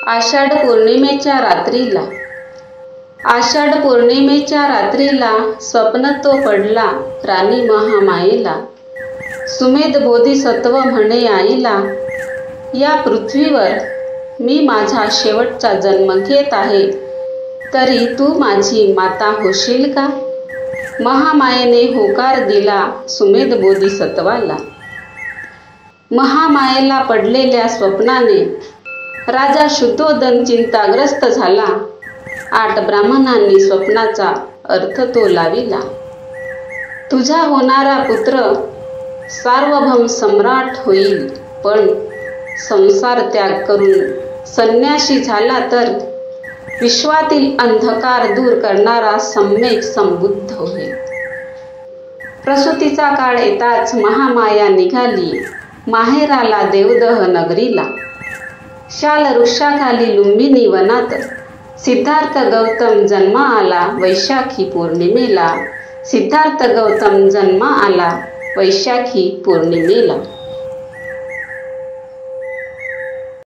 आषाढ पौर्णिमेच्या रात्रीला स्वप्न तो पडला राणी महामायेला. सुमेध बोधिसत्व म्हणे आईला, या पृथ्वीवर मी माझा शेवटचा जन्म घेत आहे, तरी तू माझी माता होशील का? महामायेने होकार दिला सुमेध बोधिसत्वाला. महामायेला पडलेल्या स्वप्नाने राजा शुद्धोदन चिंताग्रस्त झाला. 8 ब्राह्मणांनी स्वप्नाचा अर्थ तो लाविला. तुझा होणारा पुत्र सार्वभौम सम्राट होईल, पण संसार त्याग करून संन्यासी झाला तर विश्वातील अंधकार दूर करणारा सम्यक संबुद्ध होईल. प्रसूतीचा काळ येताच महामाया निघाली माहेराला देवदह नगरीला. शाल वृक्षाखाली लुंबिनी वनात सिद्धार्थ गौतम जन्मा आला वैशाखी पौर्णिमेला. सिद्धार्थ गौतम जन्मा आला वैशाखी पौर्णिमेला.